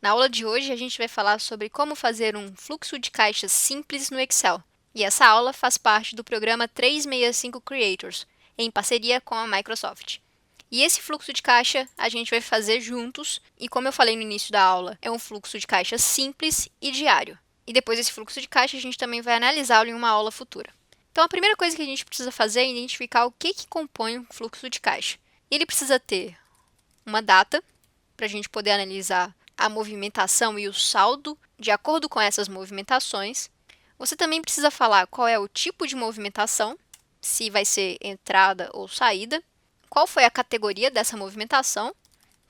Na aula de hoje, a gente vai falar sobre como fazer um fluxo de caixa simples no Excel. E essa aula faz parte do programa 365 Creators, em parceria com a Microsoft. E esse fluxo de caixa a gente vai fazer juntos, e como eu falei no início da aula, é um fluxo de caixa simples e diário. E depois desse fluxo de caixa, a gente também vai analisá-lo em uma aula futura. Então, a primeira coisa que a gente precisa fazer é identificar o que compõe um fluxo de caixa. Ele precisa ter uma data, para a gente poder analisar a movimentação e o saldo de acordo com essas movimentações. Você também precisa falar qual é o tipo de movimentação, se vai ser entrada ou saída, qual foi a categoria dessa movimentação.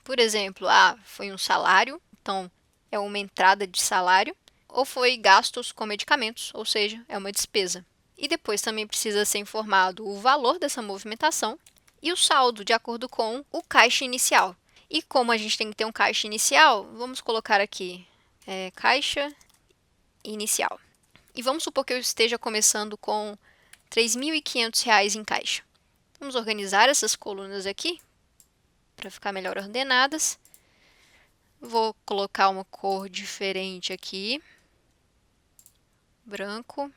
Por exemplo, foi um salário, então é uma entrada de salário, ou foi gastos com medicamentos, ou seja, é uma despesa. E depois também precisa ser informado o valor dessa movimentação e o saldo de acordo com o caixa inicial. E como a gente tem que ter um caixa inicial, vamos colocar aqui caixa inicial. E vamos supor que eu esteja começando com R$ 3.500 em caixa. Vamos organizar essas colunas aqui para ficar melhor ordenadas. Vou colocar uma cor diferente aqui, branco,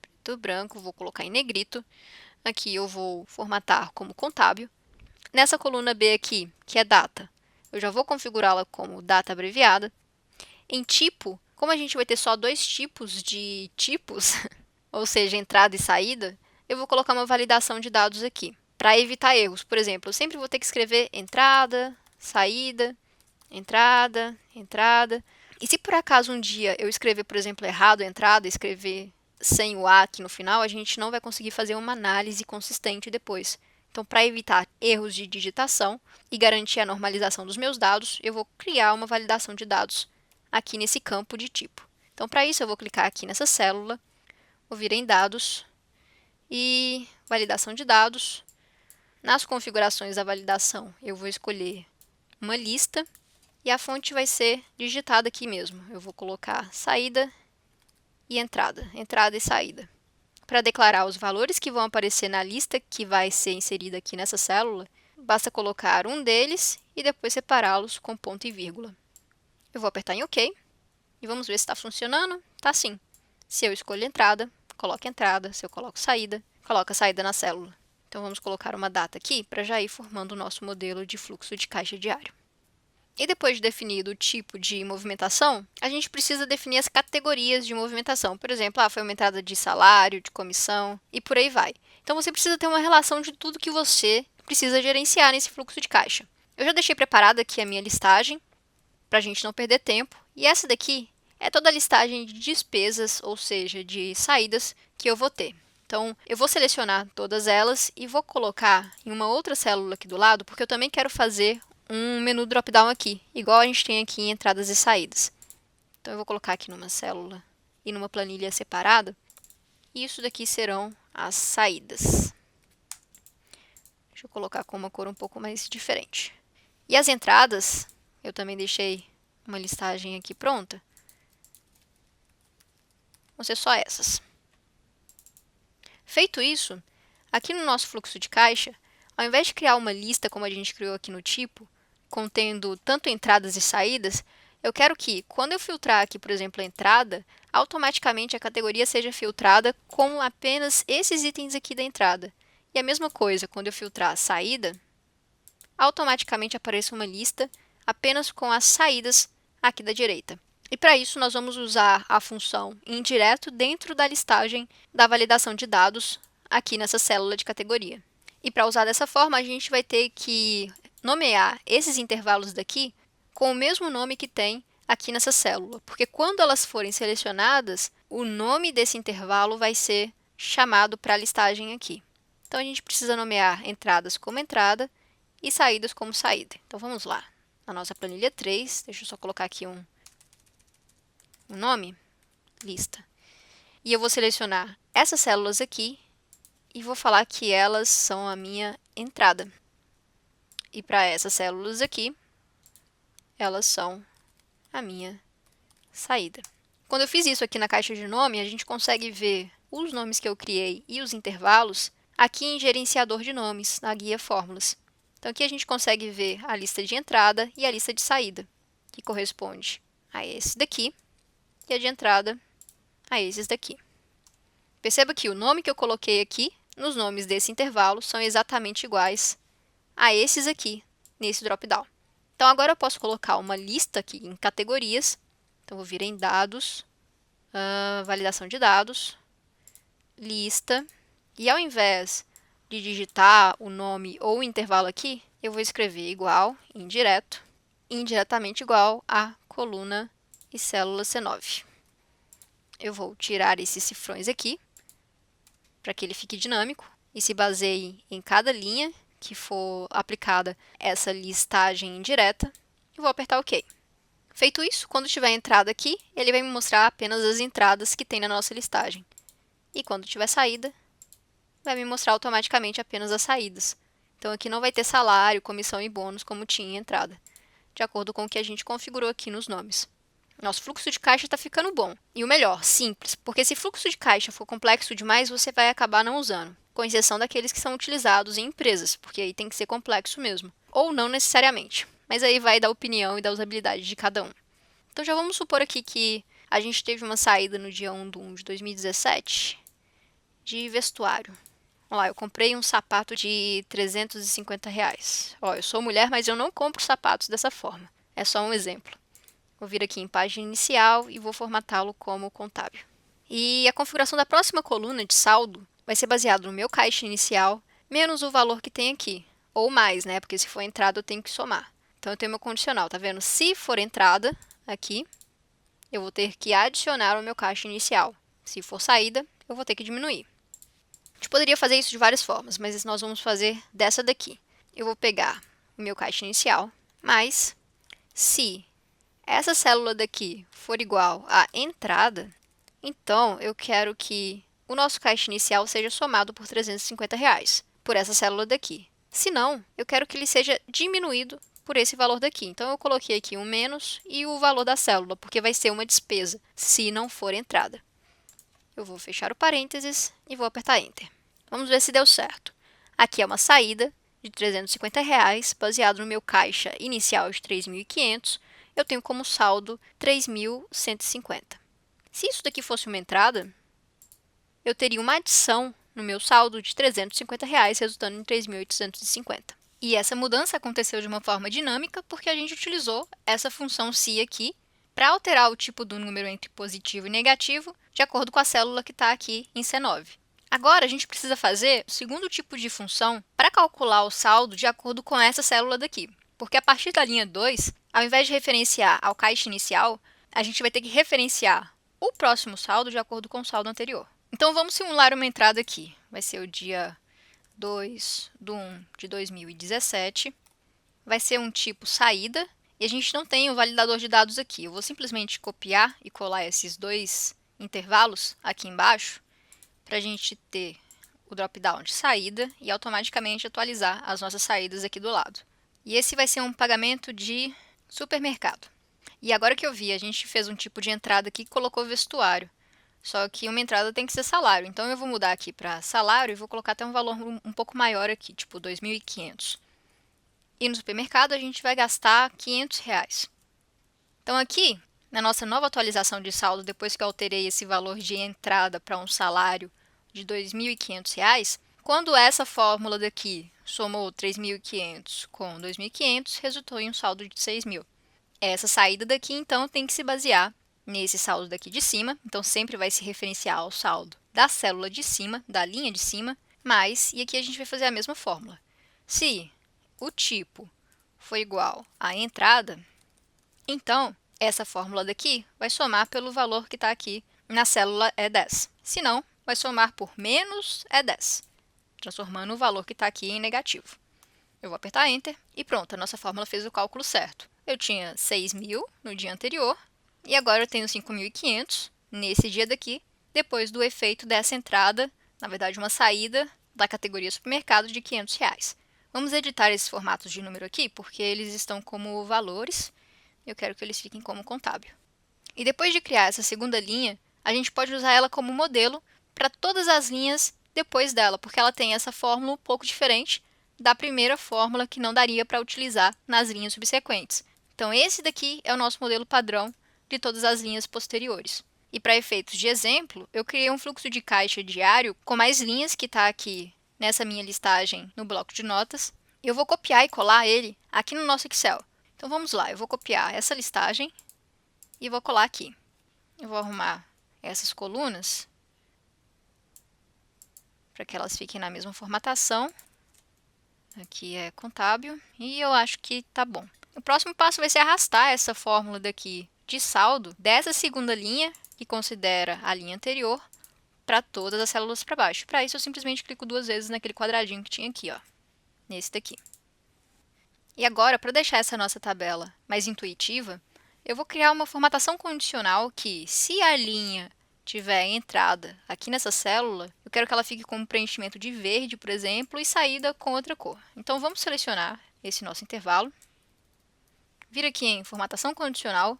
preto, branco, vou colocar em negrito. Aqui eu vou formatar como contábil. Nessa coluna B aqui, que é data, eu já vou configurá-la como data abreviada. Em tipo, como a gente vai ter só dois tipos de tipos, ou seja, entrada e saída, eu vou colocar uma validação de dados aqui, para evitar erros. Por exemplo, eu sempre vou ter que escrever entrada, saída, entrada, entrada. E se por acaso um dia eu escrever, por exemplo, errado a entrada, escrever sem o A aqui no final, a gente não vai conseguir fazer uma análise consistente depois. Então, para evitar erros de digitação e garantir a normalização dos meus dados, eu vou criar uma validação de dados aqui nesse campo de tipo. Então, para isso, eu vou clicar aqui nessa célula, vou vir em dados e validação de dados. Nas configurações da validação, eu vou escolher uma lista e a fonte vai ser digitada aqui mesmo. Eu vou colocar saída e entrada, entrada e saída. Para declarar os valores que vão aparecer na lista que vai ser inserida aqui nessa célula, basta colocar um deles e depois separá-los com ponto e vírgula. Eu vou apertar em OK e vamos ver se está funcionando. Está sim. Se eu escolho entrada, coloco entrada. Se eu coloco saída, coloco a saída na célula. Então, vamos colocar uma data aqui para já ir formando o nosso modelo de fluxo de caixa diário. E depois de definido o tipo de movimentação, a gente precisa definir as categorias de movimentação. Por exemplo, foi uma entrada de salário, de comissão e por aí vai. Então, você precisa ter uma relação de tudo que você precisa gerenciar nesse fluxo de caixa. Eu já deixei preparada aqui a minha listagem, para a gente não perder tempo. E essa daqui é toda a listagem de despesas, ou seja, de saídas que eu vou ter. Então, eu vou selecionar todas elas e vou colocar em uma outra célula aqui do lado, porque eu também quero fazer um menu drop-down aqui, igual a gente tem aqui em entradas e saídas. Então, eu vou colocar aqui numa célula e numa planilha separada. E isso daqui serão as saídas. Deixa eu colocar com uma cor um pouco mais diferente. E as entradas, eu também deixei uma listagem aqui pronta. Vão ser só essas. Feito isso, aqui no nosso fluxo de caixa, ao invés de criar uma lista como a gente criou aqui no tipo, contendo tanto entradas e saídas, eu quero que, quando eu filtrar aqui, por exemplo, a entrada, automaticamente a categoria seja filtrada com apenas esses itens aqui da entrada. E a mesma coisa, quando eu filtrar a saída, automaticamente apareça uma lista apenas com as saídas aqui da direita. E para isso, nós vamos usar a função indireto dentro da listagem da validação de dados aqui nessa célula de categoria. E para usar dessa forma, a gente vai ter que nomear esses intervalos daqui com o mesmo nome que tem aqui nessa célula, porque quando elas forem selecionadas, o nome desse intervalo vai ser chamado para a listagem aqui. Então, a gente precisa nomear entradas como entrada e saídas como saída. Então, vamos lá. Na nossa planilha 3, deixa eu só colocar aqui um nome, lista. E eu vou selecionar essas células aqui e vou falar que elas são a minha entrada. E para essas células aqui, elas são a minha saída. Quando eu fiz isso aqui na caixa de nome, a gente consegue ver os nomes que eu criei e os intervalos aqui em gerenciador de nomes, na guia fórmulas. Então, aqui a gente consegue ver a lista de entrada e a lista de saída, que corresponde a esse daqui, e a de entrada a esses daqui. Perceba que o nome que eu coloquei aqui, nos nomes desse intervalo, são exatamente iguais a esses aqui, nesse drop-down. Então, agora eu posso colocar uma lista aqui em categorias. Então, vou vir em dados, validação de dados, lista, e ao invés de digitar o nome ou o intervalo aqui, eu vou escrever igual, indireto, indiretamente igual a coluna e célula C9. Eu vou tirar esses cifrões aqui, para que ele fique dinâmico e se baseie em cada linha que for aplicada essa listagem indireta, e vou apertar OK. Feito isso, quando tiver entrada aqui, ele vai me mostrar apenas as entradas que tem na nossa listagem. E quando tiver saída, vai me mostrar automaticamente apenas as saídas. Então, aqui não vai ter salário, comissão e bônus como tinha em entrada, de acordo com o que a gente configurou aqui nos nomes. Nosso fluxo de caixa está ficando bom. E o melhor, simples, porque se fluxo de caixa for complexo demais, você vai acabar não usando, com exceção daqueles que são utilizados em empresas, porque aí tem que ser complexo mesmo. Ou não necessariamente, mas aí vai da opinião e da usabilidade de cada um. Então já vamos supor aqui que a gente teve uma saída no dia 1 de 2017 de vestuário. Vamos lá, eu comprei um sapato de R$350. Ó, eu sou mulher, mas eu não compro sapatos dessa forma. É só um exemplo. Vou vir aqui em página inicial e vou formatá-lo como contábil. E a configuração da próxima coluna de saldo vai ser baseada no meu caixa inicial, menos o valor que tem aqui. Ou mais, né? Porque se for entrada, eu tenho que somar. Então, eu tenho meu condicional, tá vendo? Se for entrada, aqui, eu vou ter que adicionar o meu caixa inicial. Se for saída, eu vou ter que diminuir. A gente poderia fazer isso de várias formas, mas nós vamos fazer dessa daqui. Eu vou pegar o meu caixa inicial, mas se essa célula daqui for igual à entrada, então eu quero que o nosso caixa inicial seja somado por R$350 por essa célula daqui. Se não, eu quero que ele seja diminuído por esse valor daqui. Então, eu coloquei aqui um menos e o valor da célula, porque vai ser uma despesa, se não for entrada. Eu vou fechar o parênteses e vou apertar Enter. Vamos ver se deu certo. Aqui é uma saída de R$350, baseado no meu caixa inicial de 3.500, eu tenho como saldo 3.150. Se isso daqui fosse uma entrada, eu teria uma adição no meu saldo de R$350, resultando em 3.850. E essa mudança aconteceu de uma forma dinâmica porque a gente utilizou essa função se aqui para alterar o tipo do número entre positivo e negativo de acordo com a célula que está aqui em C9. Agora, a gente precisa fazer o segundo tipo de função para calcular o saldo de acordo com essa célula daqui. Porque a partir da linha 2, ao invés de referenciar ao caixa inicial, a gente vai ter que referenciar o próximo saldo de acordo com o saldo anterior. Então, vamos simular uma entrada aqui. Vai ser o dia 2/1 de 2017. Vai ser um tipo saída. E a gente não tem o validador de dados aqui. Eu vou simplesmente copiar e colar esses dois intervalos aqui embaixo para a gente ter o drop-down de saída e automaticamente atualizar as nossas saídas aqui do lado. E esse vai ser um pagamento de supermercado. E agora que eu vi, a gente fez um tipo de entrada aqui que colocou vestuário. Só que uma entrada tem que ser salário. Então, eu vou mudar aqui para salário e vou colocar até um valor um pouco maior aqui, tipo 2.500. E no supermercado, a gente vai gastar R$500. Então, aqui, na nossa nova atualização de saldo, depois que eu alterei esse valor de entrada para um salário de R$2.500, quando essa fórmula daqui somou 3.500 com 2.500, resultou em um saldo de 6.000. Essa saída daqui, então, tem que se basear nesse saldo daqui de cima. Então, sempre vai se referenciar ao saldo da célula de cima, da linha de cima, mais, e aqui a gente vai fazer a mesma fórmula. Se o tipo for igual à entrada, então, essa fórmula daqui vai somar pelo valor que está aqui na célula E10. Se não, vai somar por menos E10, transformando o valor que está aqui em negativo. Eu vou apertar Enter e pronto, a nossa fórmula fez o cálculo certo. Eu tinha 6.000 no dia anterior e agora eu tenho 5.500 nesse dia daqui, depois do efeito dessa entrada, na verdade uma saída da categoria supermercado de R$500. Vamos editar esses formatos de número aqui, porque eles estão como valores. Eu quero que eles fiquem como contábil. E depois de criar essa segunda linha, a gente pode usar ela como modelo para todas as linhas depois dela, porque ela tem essa fórmula um pouco diferente, da primeira fórmula que não daria para utilizar nas linhas subsequentes. Então, esse daqui é o nosso modelo padrão de todas as linhas posteriores. E para efeitos de exemplo, eu criei um fluxo de caixa diário com mais linhas que está aqui nessa minha listagem no bloco de notas. Eu vou copiar e colar ele aqui no nosso Excel. Então vamos lá, eu vou copiar essa listagem e vou colar aqui. Eu vou arrumar essas colunas para que elas fiquem na mesma formatação. Aqui é contábil e eu acho que tá bom. O próximo passo vai ser arrastar essa fórmula daqui de saldo dessa segunda linha, que considera a linha anterior, para todas as células para baixo. Para isso, eu simplesmente clico 2 vezes naquele quadradinho que tinha aqui, ó, nesse daqui. E agora, para deixar essa nossa tabela mais intuitiva, eu vou criar uma formatação condicional que, se a linha tiver entrada aqui nessa célula, eu quero que ela fique com um preenchimento de verde, por exemplo, e saída com outra cor. Então, vamos selecionar esse nosso intervalo, vir aqui em formatação condicional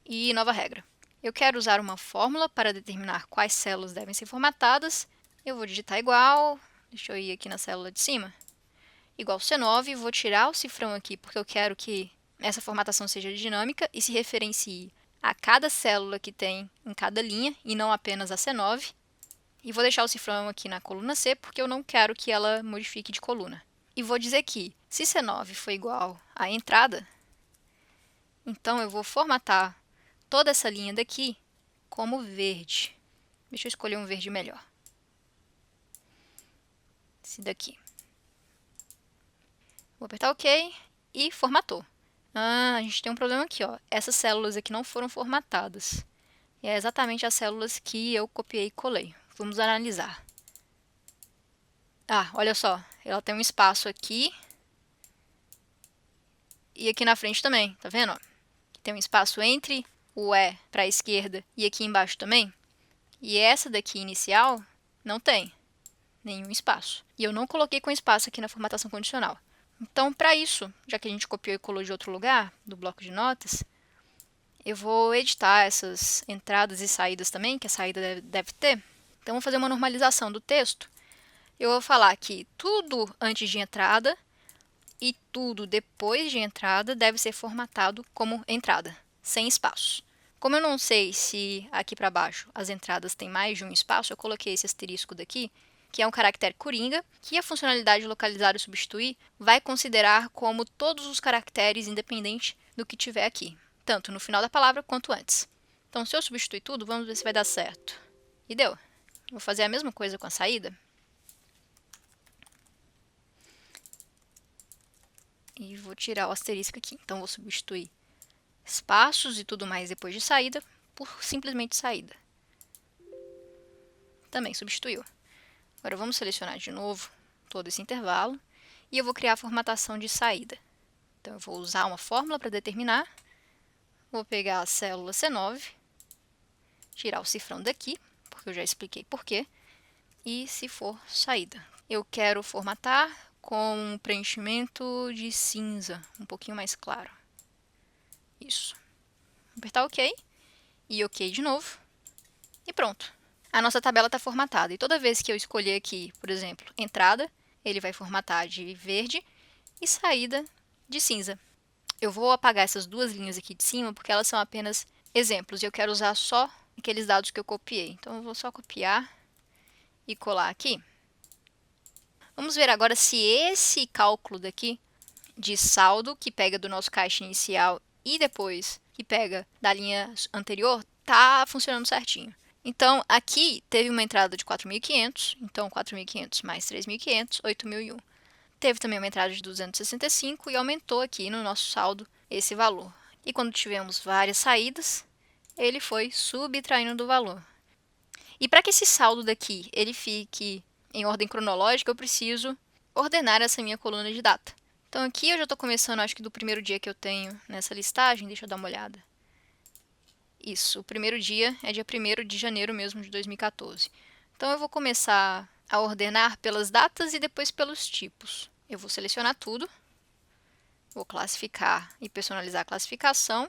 e nova regra. Eu quero usar uma fórmula para determinar quais células devem ser formatadas. Eu vou digitar igual, deixa eu ir aqui na célula de cima, igual C9, vou tirar o cifrão aqui porque eu quero que essa formatação seja dinâmica e se referencie a cada célula que tem em cada linha e não apenas a C9. E vou deixar o cifrão aqui na coluna C porque eu não quero que ela modifique de coluna. E vou dizer que se C9 for igual à entrada, então eu vou formatar toda essa linha daqui como verde. Deixa eu escolher um verde melhor. Esse daqui. Vou apertar OK e formatou. A gente tem um problema aqui, ó. Essas células aqui não foram formatadas. E é exatamente as células que eu copiei e colei. Vamos analisar. Olha só. Ela tem um espaço aqui e aqui na frente também. Tá vendo? Tem um espaço entre o E para a esquerda e aqui embaixo também. E essa daqui inicial não tem nenhum espaço. E eu não coloquei com espaço aqui na formatação condicional. Então, para isso, já que a gente copiou e colou de outro lugar, do bloco de notas, eu vou editar essas entradas e saídas também, que a saída deve ter. Então, vou fazer uma normalização do texto. Eu vou falar que tudo antes de entrada e tudo depois de entrada deve ser formatado como entrada, sem espaços. Como eu não sei se aqui para baixo as entradas têm mais de um espaço, eu coloquei esse asterisco daqui, que é um caractere coringa, que a funcionalidade localizar e substituir vai considerar como todos os caracteres independente do que tiver aqui, tanto no final da palavra quanto antes. Então, se eu substituir tudo, vamos ver se vai dar certo. E deu. Vou fazer a mesma coisa com a saída. E vou tirar o asterisco aqui. Então, vou substituir espaços e tudo mais depois de saída por simplesmente saída. Também substituiu. Agora, vamos selecionar de novo todo esse intervalo e eu vou criar a formatação de saída. Então, eu vou usar uma fórmula para determinar. Vou pegar a célula C9, tirar o cifrão daqui, porque eu já expliquei por quê, e se for saída. Eu quero formatar com um preenchimento de cinza, um pouquinho mais claro. Isso. Vou apertar OK e OK de novo e pronto. A nossa tabela está formatada e toda vez que eu escolher aqui, por exemplo, entrada, ele vai formatar de verde e saída de cinza. Eu vou apagar essas duas linhas aqui de cima porque elas são apenas exemplos e eu quero usar só aqueles dados que eu copiei. Então, eu vou só copiar e colar aqui. Vamos ver agora se esse cálculo daqui de saldo, que pega do nosso caixa inicial e depois que pega da linha anterior, está funcionando certinho. Então, aqui teve uma entrada de 4.500, então 4.500 mais 3.500, 8.001. Teve também uma entrada de 265 e aumentou aqui no nosso saldo esse valor. E quando tivemos várias saídas, ele foi subtraindo do valor. E para que esse saldo daqui ele fique em ordem cronológica, eu preciso ordenar essa minha coluna de data. Então, aqui eu já estou começando, acho que do primeiro dia que eu tenho nessa listagem. Deixa eu dar uma olhada. Isso, o primeiro dia é dia 1º de janeiro mesmo de 2014. Então, eu vou começar a ordenar pelas datas e depois pelos tipos. Eu vou selecionar tudo, vou classificar e personalizar a classificação.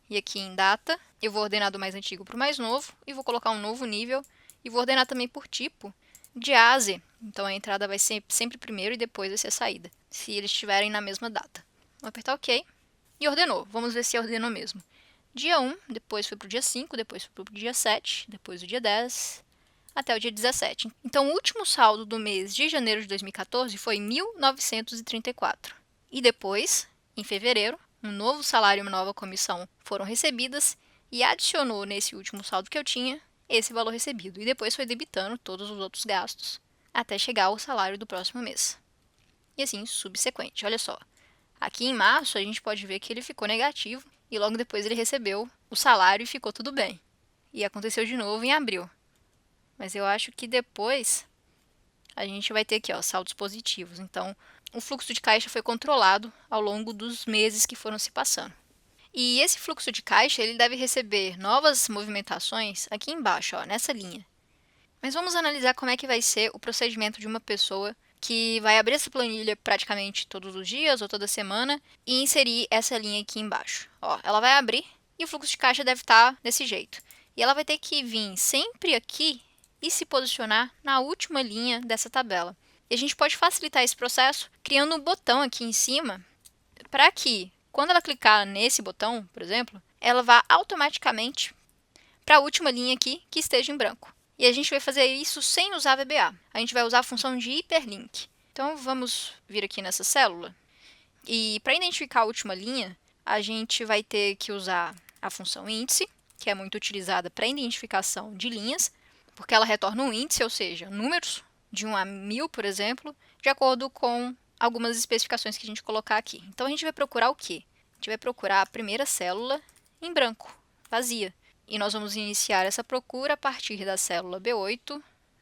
E aqui em data, eu vou ordenar do mais antigo para o mais novo e vou colocar um novo nível e vou ordenar também por tipo. De A a Z. Então, a entrada vai ser sempre primeiro e depois vai ser a saída, se eles estiverem na mesma data. Vou apertar OK e ordenou. Vamos ver se ordenou mesmo. Dia 1, depois foi para o dia 5, depois foi para o dia 7, depois o dia 10, até o dia 17. Então, o último saldo do mês de janeiro de 2014 foi 1.934. E depois, em fevereiro, um novo salário e uma nova comissão foram recebidas e adicionou nesse último saldo que eu tinha esse valor recebido. E depois foi debitando todos os outros gastos até chegar ao salário do próximo mês. E assim, subsequente. Olha só, aqui em março a gente pode ver que ele ficou negativo e logo depois ele recebeu o salário e ficou tudo bem. E aconteceu de novo em abril. Mas eu acho que depois a gente vai ter aqui, ó, saldos positivos. Então, o fluxo de caixa foi controlado ao longo dos meses que foram se passando. E esse fluxo de caixa ele deve receber novas movimentações aqui embaixo, ó, nessa linha. Mas vamos analisar como é que vai ser o procedimento de uma pessoa que vai abrir essa planilha praticamente todos os dias ou toda semana e inserir essa linha aqui embaixo. Ó, ela vai abrir e o fluxo de caixa deve estar desse jeito. E ela vai ter que vir sempre aqui e se posicionar na última linha dessa tabela. E a gente pode facilitar esse processo criando um botão aqui em cima para que, quando ela clicar nesse botão, por exemplo, ela vá automaticamente para a última linha aqui que esteja em branco. E a gente vai fazer isso sem usar VBA. A gente vai usar a função de hiperlink. Então, vamos vir aqui nessa célula. E para identificar a última linha, a gente vai ter que usar a função índice, que é muito utilizada para identificação de linhas, porque ela retorna um índice, ou seja, números de 1 a 1000, por exemplo, de acordo com algumas especificações que a gente colocar aqui. Então, a gente vai procurar o quê? A gente vai procurar a primeira célula em branco, vazia. E nós vamos iniciar essa procura a partir da célula B8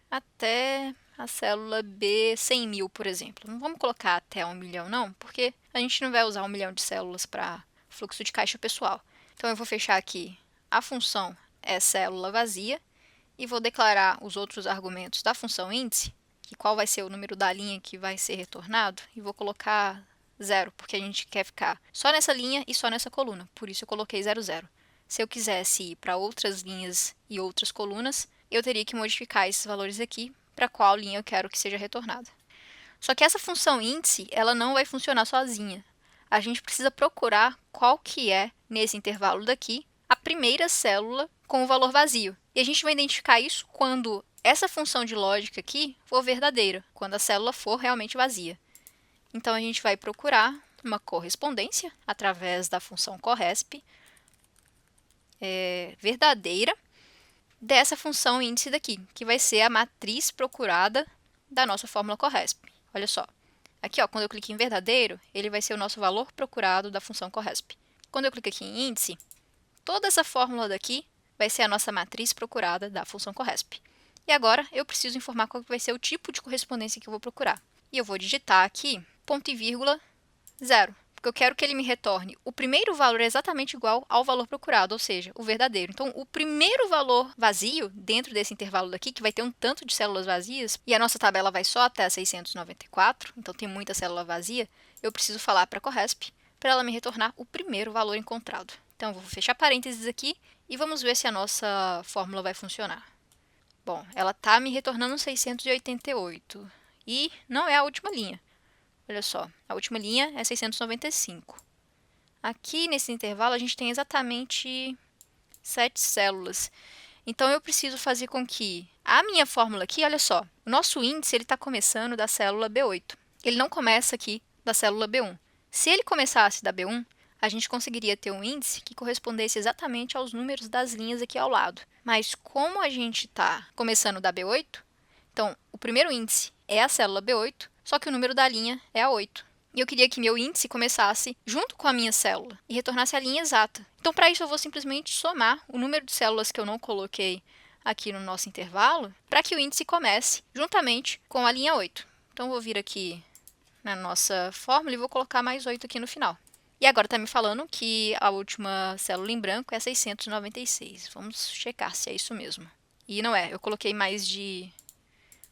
até a célula B100.000, por exemplo. Não vamos colocar até 1 milhão, não, porque a gente não vai usar 1 milhão de células para fluxo de caixa pessoal. Então, eu vou fechar aqui a função é célula vazia e vou declarar os outros argumentos da função índice, que qual vai ser o número da linha que vai ser retornado, e vou colocar 0, porque a gente quer ficar só nessa linha e só nessa coluna, por isso eu coloquei 0, 0. Se eu quisesse ir para outras linhas e outras colunas, eu teria que modificar esses valores aqui para qual linha eu quero que seja retornada. Só que essa função índice, ela não vai funcionar sozinha. A gente precisa procurar qual que é, nesse intervalo daqui, a primeira célula com o valor vazio. E a gente vai identificar isso quando essa função de lógica aqui for verdadeira, quando a célula for realmente vazia. Então, a gente vai procurar uma correspondência através da função corresp verdadeira dessa função índice daqui, que vai ser a matriz procurada da nossa fórmula corresp. Olha só, aqui ó, quando eu clico em verdadeiro, ele vai ser o nosso valor procurado da função corresp. Quando eu clico aqui em índice, toda essa fórmula daqui vai ser a nossa matriz procurada da função corresp. E agora eu preciso informar qual vai ser o tipo de correspondência que eu vou procurar. E eu vou digitar aqui ponto e vírgula 0. Porque eu quero que ele me retorne o primeiro valor exatamente igual ao valor procurado, ou seja, o verdadeiro. Então, o primeiro valor vazio dentro desse intervalo daqui, que vai ter um tanto de células vazias, e a nossa tabela vai só até 694, então tem muita célula vazia, eu preciso falar para a corresp para ela me retornar o primeiro valor encontrado. Então, eu vou fechar parênteses aqui e vamos ver se a nossa fórmula vai funcionar. Bom, ela está me retornando 688 e não é a última linha. Olha só, a última linha é 695. Aqui, nesse intervalo, a gente tem exatamente 7 células. Então, eu preciso fazer com que a minha fórmula aqui, olha só, o nosso índice está começando da célula B8. Ele não começa aqui da célula B1. Se ele começasse da B1, a gente conseguiria ter um índice que correspondesse exatamente aos números das linhas aqui ao lado. Mas como a gente está começando da B8, então, o primeiro índice é a célula B8, só que o número da linha é a 8. E eu queria que meu índice começasse junto com a minha célula e retornasse a linha exata. Então, para isso, eu vou simplesmente somar o número de células que eu não coloquei aqui no nosso intervalo para que o índice comece juntamente com a linha 8. Então, eu vou vir aqui na nossa fórmula e vou colocar mais 8 aqui no final. E agora está me falando que a última célula em branco é 696. Vamos checar se é isso mesmo. E não é, eu coloquei mais de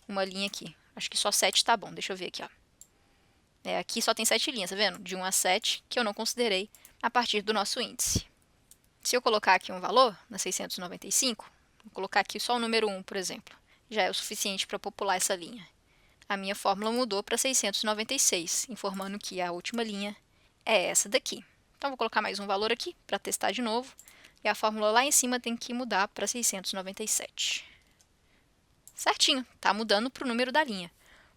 uma linha aqui. Acho que só 7 está bom. Deixa eu ver aqui, ó. Aqui só tem 7 linhas, tá vendo? De 1 a 7, que eu não considerei a partir do nosso índice. Se eu colocar aqui um valor, na 695, vou colocar aqui só o número 1, por exemplo. já é o suficiente para popular essa linha. A minha fórmula mudou para 696, informando que a última linha é essa daqui. Então, vou colocar mais um valor aqui para testar de novo. E a fórmula lá em cima tem que mudar para 697. Certinho, está mudando para o número da linha.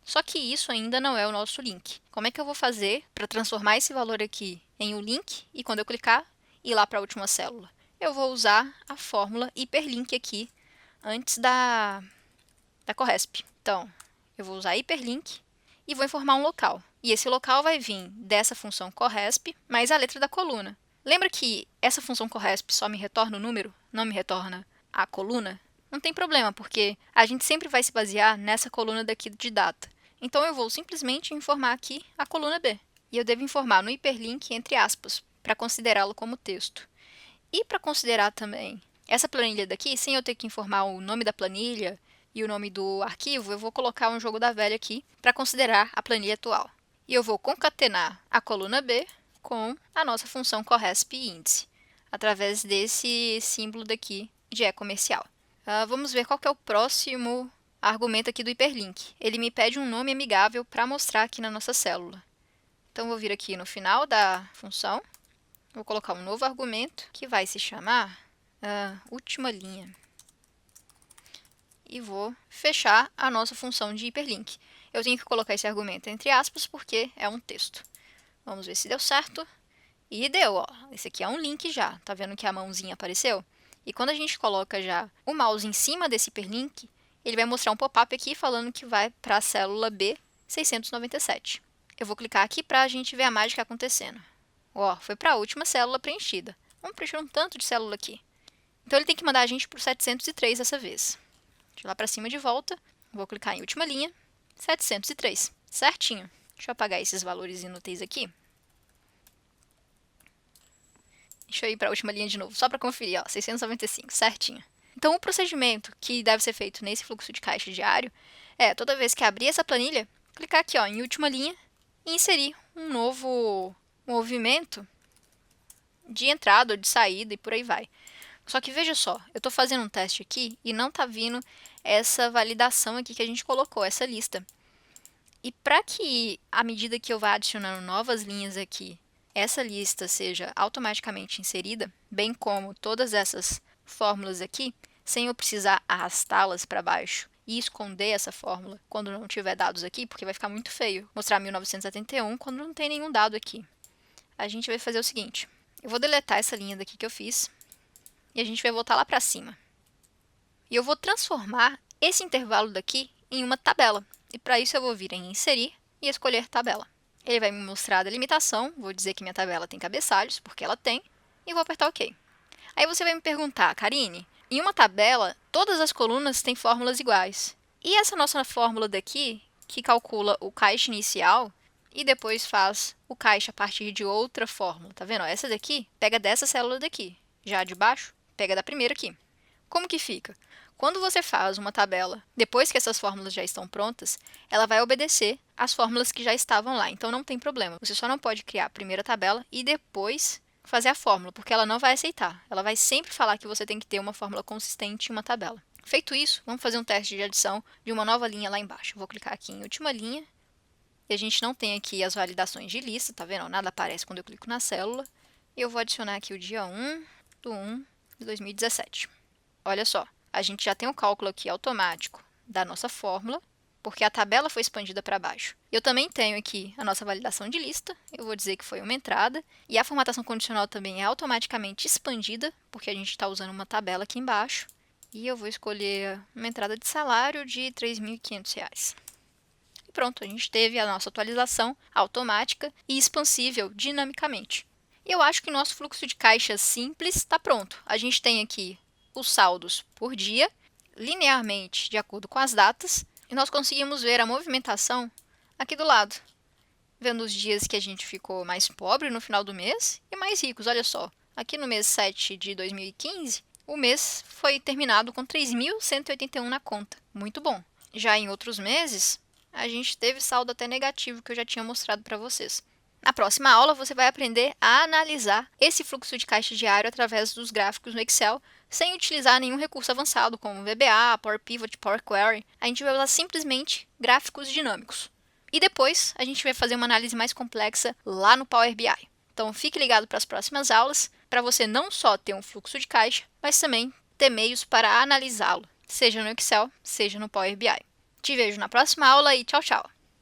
Só que isso ainda não é o nosso link. Como é que eu vou fazer para transformar esse valor aqui em um link e quando eu clicar, ir lá para a última célula? Eu vou usar a fórmula hiperlink aqui antes da Corresp. Então, eu vou usar hiperlink e vou informar um local. E esse local vai vir dessa função Corresp mais a letra da coluna. Lembra que essa função Corresp só me retorna o número, não me retorna a coluna? Não tem problema, porque a gente sempre vai se basear nessa coluna daqui de data. Então, eu vou simplesmente informar aqui a coluna B. E eu devo informar no hiperlink entre aspas, para considerá-lo como texto. E para considerar também essa planilha daqui, sem eu ter que informar o nome da planilha e o nome do arquivo, eu vou colocar um jogo da velha aqui para considerar a planilha atual. E eu vou concatenar a coluna B com a nossa função Corresp índice, através desse símbolo daqui de e-comercial. Vamos ver qual que é o próximo argumento aqui do hiperlink. Ele me pede um nome amigável para mostrar aqui na nossa célula. Então, vou vir aqui no final da função, vou colocar um novo argumento que vai se chamar última linha. E vou fechar a nossa função de hiperlink. Eu tenho que colocar esse argumento entre aspas porque é um texto. Vamos ver se deu certo. E deu, ó. Esse aqui é um link já. Tá vendo que a mãozinha apareceu? E quando a gente coloca já o mouse em cima desse hiperlink, ele vai mostrar um pop-up aqui falando que vai para a célula B697. Eu vou clicar aqui para a gente ver a mágica acontecendo. Ó, foi para a última célula preenchida. Vamos preencher um tanto de célula aqui. Então, ele tem que mandar a gente para o 703 dessa vez. Deixa eu ir lá para cima de volta. Vou clicar em última linha. 703. Certinho. Deixa eu apagar esses valores inúteis aqui. Deixa eu ir para a última linha de novo, só para conferir, ó, 695, certinho. Então, o procedimento que deve ser feito nesse fluxo de caixa diário é, toda vez que abrir essa planilha, clicar aqui ó, em última linha e inserir um novo movimento de entrada ou de saída e por aí vai. Só que veja só, eu estou fazendo um teste aqui e não está vindo essa validação aqui que a gente colocou, essa lista. E para que, à medida que eu vá adicionando novas linhas aqui, essa lista seja automaticamente inserida, bem como todas essas fórmulas aqui, sem eu precisar arrastá-las para baixo e esconder essa fórmula quando não tiver dados aqui, porque vai ficar muito feio mostrar 1971 quando não tem nenhum dado aqui. A gente vai fazer o seguinte, eu vou deletar essa linha daqui que eu fiz e a gente vai voltar lá para cima. E eu vou transformar esse intervalo daqui em uma tabela. E para isso eu vou vir em inserir e escolher tabela. Ele vai me mostrar a delimitação, vou dizer que minha tabela tem cabeçalhos, porque ela tem, e vou apertar OK. Aí você vai me perguntar, Karine, em uma tabela, todas as colunas têm fórmulas iguais. E essa nossa fórmula daqui, que calcula o caixa inicial e depois faz o caixa a partir de outra fórmula, tá vendo? Essa daqui pega dessa célula daqui, já a de baixo pega da primeira aqui. Como que fica? Quando você faz uma tabela, depois que essas fórmulas já estão prontas, ela vai obedecer às fórmulas que já estavam lá. Então, não tem problema. Você só não pode criar a primeira tabela e depois fazer a fórmula, porque ela não vai aceitar. Ela vai sempre falar que você tem que ter uma fórmula consistente em uma tabela. Feito isso, vamos fazer um teste de adição de uma nova linha lá embaixo. Vou clicar aqui em última linha. E a gente não tem aqui as validações de lista, tá vendo? Nada aparece quando eu clico na célula. E eu vou adicionar aqui o dia 1/1/2017. Olha só. A gente já tem um cálculo aqui automático da nossa fórmula, porque a tabela foi expandida para baixo. Eu também tenho aqui a nossa validação de lista, eu vou dizer que foi uma entrada, e a formatação condicional também é automaticamente expandida, porque a gente está usando uma tabela aqui embaixo, e eu vou escolher uma entrada de salário de R$ 3.500. E pronto, a gente teve a nossa atualização automática e expansível dinamicamente. E eu acho que o nosso fluxo de caixa simples está pronto. A gente tem aqui os saldos por dia, linearmente de acordo com as datas, e nós conseguimos ver a movimentação aqui do lado, vendo os dias que a gente ficou mais pobre no final do mês e mais ricos. Olha só, aqui no mês 7 de 2015, o mês foi terminado com 3.181 na conta, muito bom. Já em outros meses, a gente teve saldo até negativo, que eu já tinha mostrado para vocês. Na próxima aula, você vai aprender a analisar esse fluxo de caixa diário através dos gráficos no Excel, sem utilizar nenhum recurso avançado como VBA, Power Pivot, Power Query. A gente vai usar simplesmente gráficos dinâmicos. E depois a gente vai fazer uma análise mais complexa lá no Power BI. Então fique ligado para as próximas aulas, para você não só ter um fluxo de caixa, mas também ter meios para analisá-lo, seja no Excel, seja no Power BI. Te vejo na próxima aula e tchau, tchau!